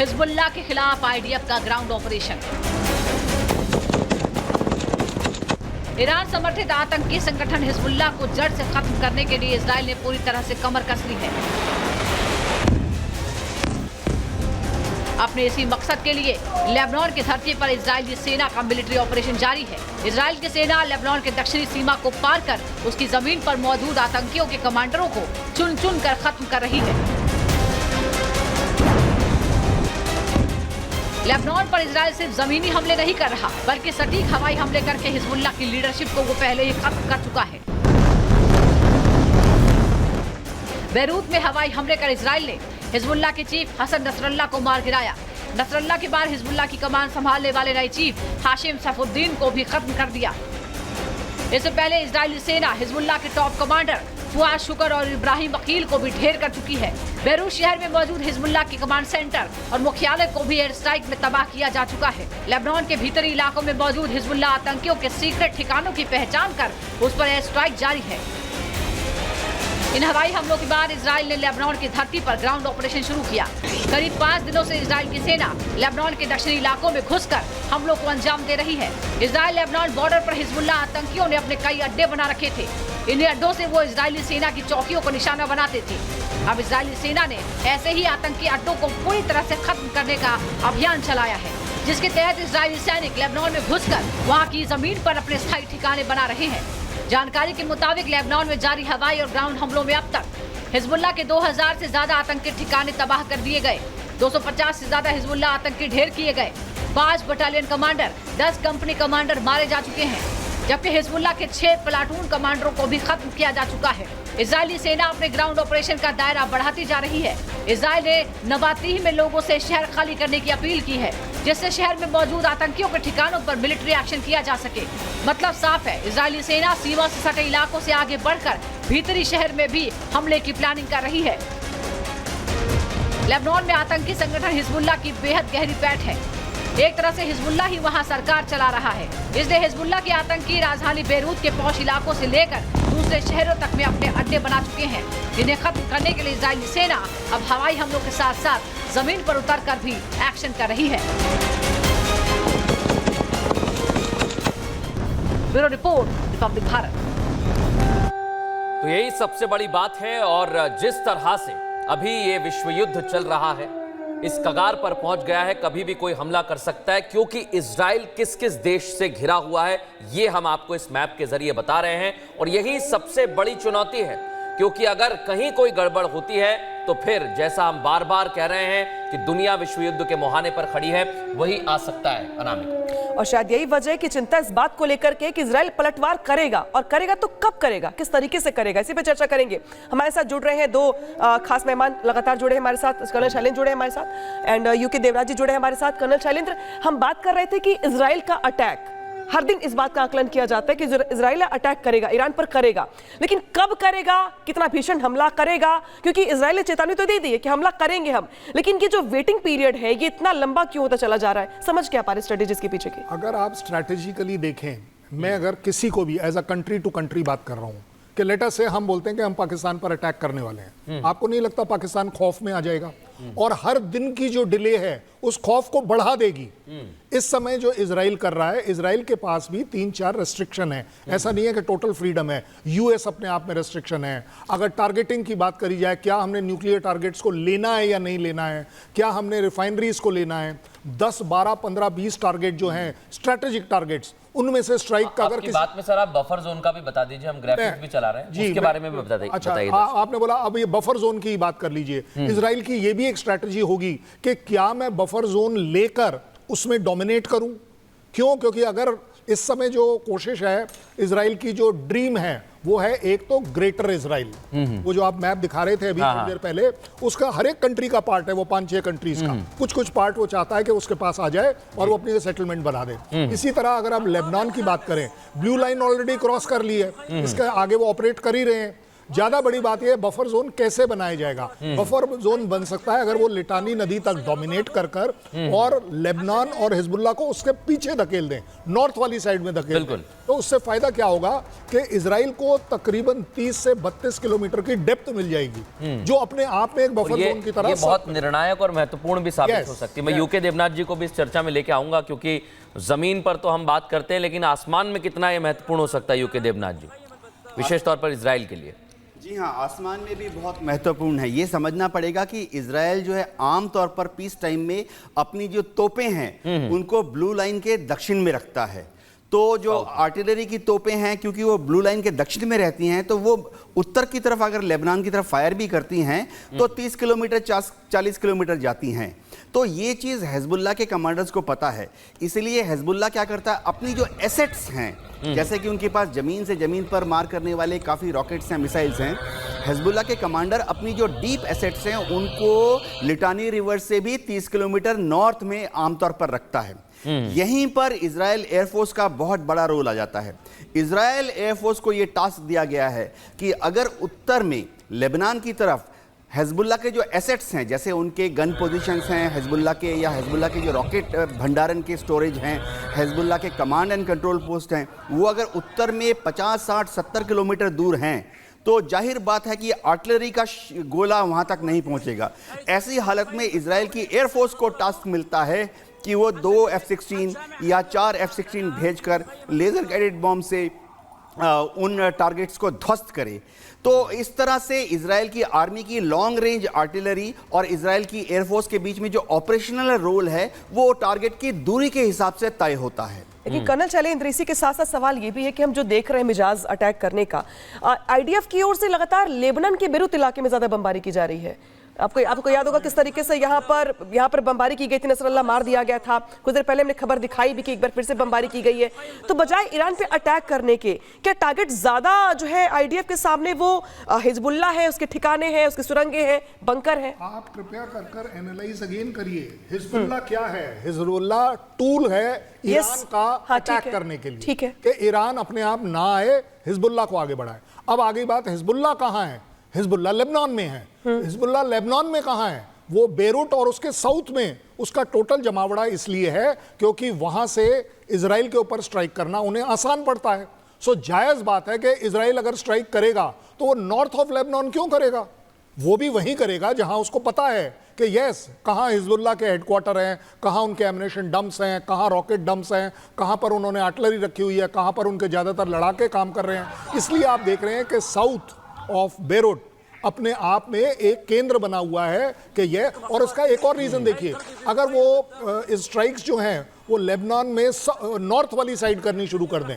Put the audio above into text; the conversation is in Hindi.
हिजबुल्लाह के खिलाफ आईडीएफ का ग्राउंड ऑपरेशन। ईरान समर्थित आतंकी संगठन हिजबुल्लाह को जड़ से खत्म करने के लिए इजराइल ने पूरी तरह से कमर कस ली है। अपने इसी मकसद के लिए लेबनान की धरती पर इजरायली सेना का मिलिट्री ऑपरेशन जारी है। इजराइल की सेना लेबनान के दक्षिणी सीमा को पार कर उसकी जमीन पर मौजूद आतंकियों के कमांडरों को चुन चुन कर खत्म कर रही है। लेबनान पर इजराइल सिर्फ जमीनी हमले नहीं कर रहा, बल्कि सटीक हवाई हमले करके हिजबुल्लाह की लीडरशिप को वो पहले ही खत्म कर चुका है। बेरूत में हवाई हमले कर इजराइल ने हिजबुल्लाह के चीफ हसन नसरल्लाह को मार गिराया। नसरल्लाह के बाद हिजबुल्लाह की कमान संभालने वाले नए चीफ हाशिम सैफुद्दीन को भी खत्म कर दिया। इससे पहले इजरायली सेना हिजबुल्लाह के टॉप कमांडर फुआद शुक्र और इब्राहिम अकील को भी ढेर कर चुकी है। बेरूत शहर में मौजूद हिजबुल्लाह के कमांड सेंटर और मुख्यालय को भी एयर स्ट्राइक में तबाह किया जा चुका है। लेबनान के भीतरी इलाकों में मौजूद हिजबुल्लाह आतंकियों के सीक्रेट ठिकानों की पहचान कर उस पर एयर स्ट्राइक जारी है। इन हवाई हमलों के बाद इजराइल ने लेबनान की धरती पर ग्राउंड ऑपरेशन शुरू किया। करीब 5 दिनों से इजराइल की सेना लेबनान के दक्षिणी इलाकों में घुसकर हमलों को अंजाम दे रही है। इजराइल लेबनान बॉर्डर पर हिजबुल्लाह आतंकियों ने अपने कई अड्डे बना रखे थे। इन अड्डों से वो इजरायली सेना की चौकियों को निशाना बनाते थे। अब इजरायली सेना ने ऐसे ही आतंकी अड्डों को पूरी तरह से खत्म करने का अभियान चलाया है, जिसके तहत इजरायली सैनिक लेबनान में घुसकर वहाँ की जमीन पर अपने स्थायी ठिकाने बना रहे हैं। जानकारी के मुताबिक लेबनान में जारी हवाई और ग्राउंड हमलों में अब तक हिजबुल्लाह के 2000 से ज्यादा आतंकी ठिकाने तबाह कर दिए गए। 250 से ज्यादा हिजबुल्लाह आतंकी ढेर किए गए। 5 बटालियन कमांडर, 10 कंपनी कमांडर मारे जा चुके हैं, जबकि हिजबुल्लाह के 6 प्लाटून कमांडरों को भी खत्म किया जा चुका है। इजरायली सेना अपने ग्राउंड ऑपरेशन का दायरा बढ़ाती जा रही है। इजराइल ने नबातीह में लोगों से शहर खाली करने की अपील की है, जिससे शहर में मौजूद आतंकियों के ठिकानों पर मिलिट्री एक्शन किया जा सके। मतलब साफ है, इजरायली सेना सीमा से सटे इलाकों से आगे बढ़कर भीतरी शहर में भी हमले की प्लानिंग कर रही है। लेबनान में आतंकी संगठन हिजबुल्लाह की बेहद गहरी पैठ है। एक तरह से हिजबुल्लाह ही वहां सरकार चला रहा है, इसलिए हिजबुल्लाह के आतंकी राजधानी बेरूत के पौष इलाकों से लेकर दूसरे शहरों तक में अपने अड्डे बना चुके हैं, जिन्हें खत्म करने के लिए इजरायली सेना अब हवाई हमलों के साथ साथ जमीन पर उतरकर भी एक्शन कर रही है। Bureau report, Republic Bharat. तो यही सबसे बड़ी बात है, और जिस तरह से अभी ये विश्व युद्ध चल रहा है, इस कगार पर पहुंच गया है, कभी भी कोई हमला कर सकता है, क्योंकि इजराइल किस किस देश से घिरा हुआ है ये हम आपको इस मैप के जरिए बता रहे हैं। और यही सबसे बड़ी चुनौती है, क्योंकि अगर कहीं कोई गड़बड़ होती है तो फिर जैसा हम बार बार कह रहे हैं कि दुनिया विश्व युद्ध के मुहाने पर खड़ी है, वही आ सकता है। अनामिका, और शायद यही वजह है कि चिंता इस बात को लेकर के कि इजराइल पलटवार करेगा, और करेगा तो कब करेगा, किस तरीके से करेगा, इसी पे चर्चा करेंगे। हमारे साथ जुड़ रहे हैं 2 खास मेहमान लगातार जुड़े हैं हमारे साथ। कर्नल शैलेंद्र जुड़े हैं हमारे साथ, एंड यूके देवराज जी जुड़े हैं हमारे साथ। कर्नल शैलेंद्र, हम बात कर रहे थे कि इजराइल का अटैक, हर दिन इस बात का आकलन किया जाता है कि इजराइल अटैक करेगा, ईरान पर करेगा, लेकिन कब करेगा, कितना भीषण हमला करेगा, क्योंकि इजराइल ने चेतावनी तो दे दी है कि हमला करेंगे हम, लेकिन ये जो वेटिंग पीरियड है ये इतना लंबा क्यों होता चला जा रहा है? समझ क्या पा रहे स्ट्रेटेजी के पीछे की? अगर आप स्ट्रैटेजिकली देखें, मैं अगर किसी को भी as a country to country बात कर रहा हूं कि लेटर से हम बोलते हैं कि हम पाकिस्तान पर अटैक करने वाले हैं, आपको नहीं लगता पाकिस्तान खौफ में आ जाएगा? और हर दिन की जो डिले है उस खौफ को बढ़ा देगी। इस समय जो इजराइल कर रहा है, इजराइल के पास भी 3-4 रेस्ट्रिक्शन है, ऐसा नहीं है कि टोटल फ्रीडम है। यूएस अपने आप में रेस्ट्रिक्शन है। अगर टारगेटिंग की बात करी जाए, क्या हमने न्यूक्लियर टारगेट्स को लेना है या नहीं लेना है, क्या हमने रिफाइनरीज को लेना है, 10, 12, 15, 20 टारगेट जो हैं स्ट्रेटेजिक टारगेट्स, उनमें से स्ट्राइक का अगर किसी बात में सर आप बफर जोन का भी बता दीजिए, हम ग्राफिक्स भी चला रहे हैं, उसके बारे में भी बता दीजिए। अच्छा, आपने बोला अब ये बफर जोन की बात कर लीजिए। इजराइल की ये भी एक स्ट्रैटेजी होगी कि क्या मैं बफर जोन लेकर उसमें डोमिनेट करूं? क्यों? क्योंकि अगर इस समय जो कोशिश है, इजराइल की जो ड्रीम है वो है एक तो ग्रेटर इजराइल, वो जो आप मैप दिखा रहे थे अभी थोड़ी देर पहले, उसका हर एक कंट्री का पार्ट है वो, 5-6 कंट्रीज का कुछ पार्ट वो चाहता है कि उसके पास आ जाए और वो अपनी सेटलमेंट बना दे। इसी तरह अगर आप लेबनान की बात करें, ब्लू लाइन ऑलरेडी क्रॉस कर ली है, इसके आगे वो ऑपरेट कर ही रहे हैं। ज्यादा बड़ी बात यह बफर जोन कैसे बनाया जाएगा। बफर जोन बन सकता है अगर वो लिटानी नदी तक डोमिनेट कर और लेबनान और हिजबुल्लाह को उसके पीछे धकेल दें, नॉर्थ वाली साइड में धकेल दें। तो उससे फायदा क्या होगा कि इजराइल को तकरीबन 30 से 32 किलोमीटर की डेप्थ मिल जाएगी, जो अपने आप में एक बफर जोन की तरह ये बहुत निर्णायक और महत्वपूर्ण भी साबित हो सकती है। मैं यूके देवनाथ जी को भी इस चर्चा में लेके आऊंगा, क्योंकि जमीन पर तो हम बात करते हैं, लेकिन आसमान में कितना ये महत्वपूर्ण हो सकता है यूके देवनाथ जी, विशेष तौर पर इजराइल के लिए। जी हाँ, आसमान में भी बहुत महत्वपूर्ण है। ये समझना पड़ेगा कि इजराइल जो है आमतौर पर पीस टाइम में अपनी जो तोपें हैं उनको ब्लू लाइन के दक्षिण में रखता है। तो जो आर्टिलरी की तोपें हैं, क्योंकि वो ब्लू लाइन के दक्षिण में रहती हैं, तो वो उत्तर की तरफ अगर लेबनान की तरफ फायर भी करती हैं तो 30 किलोमीटर 40 किलोमीटर जाती हैं। तो ये चीज़ हिजबुल्लाह के कमांडर्स को पता है, इसलिए हिजबुल्लाह क्या करता है, अपनी जो एसेट्स हैं, जैसे कि उनके पास ज़मीन से ज़मीन पर मार करने वाले काफ़ी रॉकेट्स हैं, मिसाइल्स हैं, हिजबुल्लाह के कमांडर अपनी जो डीप एसेट्स हैं उनको लिटानी रिवर से भी 30 किलोमीटर नॉर्थ में आमतौर पर रखता है। यहीं पर इजराइल एयरफोर्स का बहुत बड़ा रोल आ जाता है। इजराइल एयरफोर्स को यह टास्क दिया गया है कि अगर उत्तर में लेबनान की तरफ हिजबुल्लाह के जो एसेट्स हैं, जैसे उनके गन पोजीशंस हैं हिजबुल्लाह के, या हिजबुल्लाह के जो रॉकेट भंडारण के स्टोरेज हैं, हिजबुल्लाह के कमांड एंड कंट्रोल पोस्ट हैं, वो अगर उत्तर में 50, 60, 70 किलोमीटर दूर हैं तो जाहिर बात है कि आर्टिलरी का गोला वहां तक नहीं पहुंचेगा। ऐसी हालत में इजराइल की एयरफोर्स को टास्क मिलता है कि वो 2 F-16 या 4 F-16 भेजकर लेजर गाइडेड बॉम्ब से उन टारगेट्स को ध्वस्त करे। तो इस तरह से इजराइल की आर्मी की लॉन्ग रेंज आर्टिलरी और इजराइल की एयरफोर्स के बीच में जो ऑपरेशनल रोल है वो टारगेट की दूरी के हिसाब से तय होता है। लेकिन कर्नल शैलेंद्र, इसी के साथ साथ सवाल ये भी है कि हम जो देख रहे हैं मिजाज अटैक करने का, आईडीएफ की ओर से लगातार लेबनान के बेरूत इलाके में ज्यादा बमबारी की जा रही है। आपको याद होगा किस तरीके से यहाँ पर बमबारी की गई थी, नसरल्ला मार दिया गया था। कुछ देर पहले हमने खबर दिखाई भी कि एक बार फिर से बमबारी की गई है। तो बजाय ईरान पे अटैक करने के, क्या टारगेट ज्यादा जो है आईडीएफ के सामने वो हिजबुल्लाह है, उसके ठिकाने हैं, उसके सुरंगे हैं, बंकर हैं? आप कृपया कर एनालाइज अगेन करिए। हिजबुल्लाह क्या है? हिजबुल्लाह टूल है ईरान का अटैक करने के लिए, ठीक है, कि ईरान अपने आप ना आए, हिजबुल्लाह को आगे बढ़ाए। अब आगे बात, हिजबुल्लाह कहां है? हिजबुल्लाह लेबनान में है। हिजबुल्लाह लेबनान में कहां है? वो बेरूट और उसके साउथ में उसका टोटल जमावड़ा इसलिए है क्योंकि वहां से इजराइल के ऊपर स्ट्राइक करना उन्हें आसान पड़ता है। सो जायज बात है कि इजराइल अगर स्ट्राइक करेगा तो वो नॉर्थ ऑफ लेबनान क्यों करेगा? वो भी वहीं करेगा जहां उसको पता है कि यस, कहां हिजबुल्लाह के हेडक्वार्टर हैं, कहां उनके एमुनेशन डंप्स हैं, कहां रॉकेट डंप्स हैं, कहां पर उन्होंने आर्टिलरी रखी हुई है, कहां पर उनके ज्यादातर लड़ाके काम कर रहे हैं। इसलिए आप देख रहे हैं कि साउथ ऑफ बेरूट अपने आप में एक केंद्र बना हुआ है कि ये, और उसका एक और रीजन देखिए, अगर वो स्ट्राइक्स जो हैं वो लेबनान में नॉर्थ वाली साइड करनी शुरू कर दें